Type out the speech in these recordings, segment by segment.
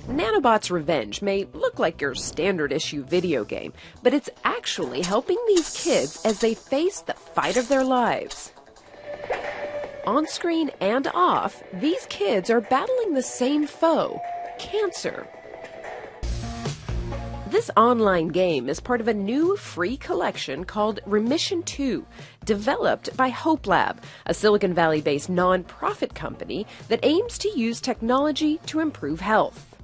Nanobot's Revenge may look like your standard issue video game, but it's actually helping these kids as they face the fight of their lives. On screen and off, these kids are battling the same foe, cancer. This online game is part of a new free collection called Remission 2, developed by HopeLab, a Silicon Valley-based non-profit company that aims to use technology to improve health.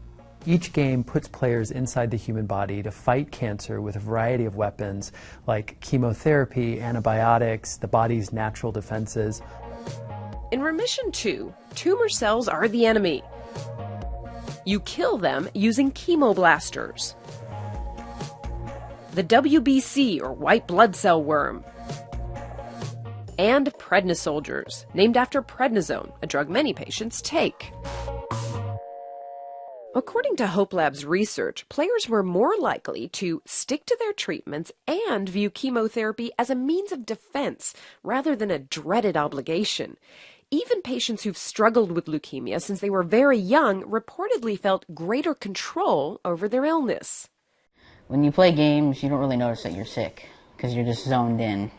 Each game puts players inside the human body to fight cancer with a variety of weapons like chemotherapy, antibiotics, the body's natural defenses. In Remission 2, tumor cells are the enemy. You kill them using chemoblasters. The WBC, or white blood cell worm, and prednisoldiers, named after prednisone, a drug many patients take. According to HopeLab's research, players were more likely to stick to their treatments and view chemotherapy as a means of defense rather than a dreaded obligation. Even patients who've struggled with leukemia since they were very young reportedly felt greater control over their illness. When you play games, you don't really notice that you're sick because you're just zoned in.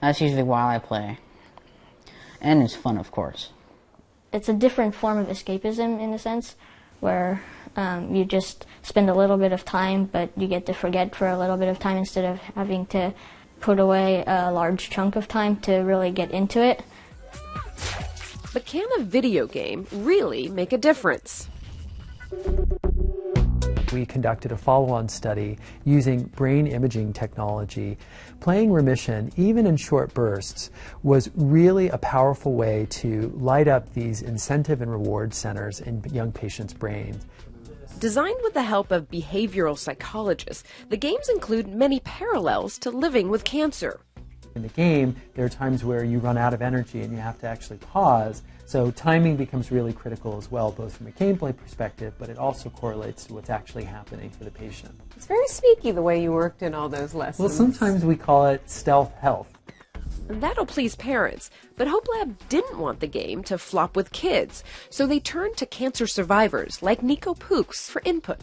That's usually why I play. And it's fun, of course. It's a different form of escapism in a sense, where you just spend a little bit of time, but you get to forget for a little bit of time instead of having to put away a large chunk of time to really get into it. But can a video game really make a difference? We conducted a follow-on study using brain imaging technology. Playing Remission, even in short bursts, was really a powerful way to light up these incentive and reward centers in young patients' brains. Designed with the help of behavioral psychologists, the games include many parallels to living with cancer. In the game, there are times where you run out of energy and you have to actually pause, so timing becomes really critical as well, both from a gameplay perspective, but it also correlates to what's actually happening for the patient. It's very sneaky the way you worked in all those lessons. Well, sometimes we call it stealth health. That'll please parents, but HopeLab didn't want the game to flop with kids, so they turned to cancer survivors like Nico Pooks for input.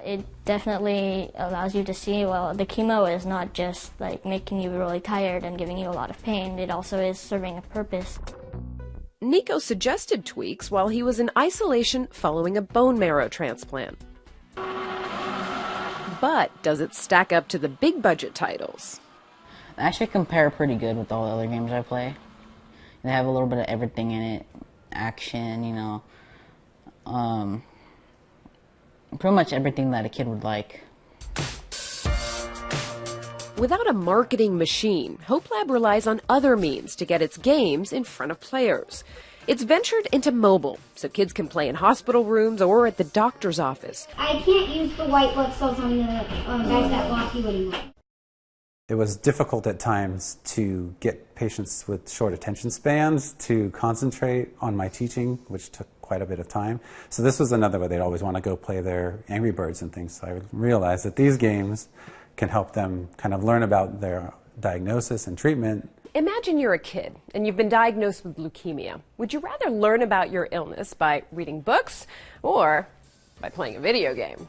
It definitely allows you to see, well, the chemo is not just like making you really tired and giving you a lot of pain, it also is serving a purpose. Nico suggested tweaks while he was in isolation following a bone marrow transplant. But does it stack up to the big budget titles? They actually compare pretty good with all the other games I play. They have a little bit of everything in it. Action, you know. Pretty much everything that a kid would like. Without a marketing machine, HopeLab relies on other means to get its games in front of players. It's ventured into mobile, so kids can play in hospital rooms or at the doctor's office. I can't use the white blood cells on the guys that block you anymore. It was difficult at times to get patients with short attention spans to concentrate on my teaching, which took quite a bit of time. So this was another way they'd always want to go play their Angry Birds and things. So I realized that these games can help them kind of learn about their diagnosis and treatment. Imagine you're a kid and you've been diagnosed with leukemia. Would you rather learn about your illness by reading books or by playing a video game?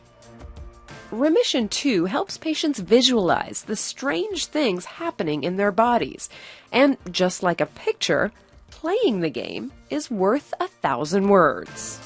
Remission 2 helps patients visualize the strange things happening in their bodies. And just like a picture, playing the game is worth 1,000 words.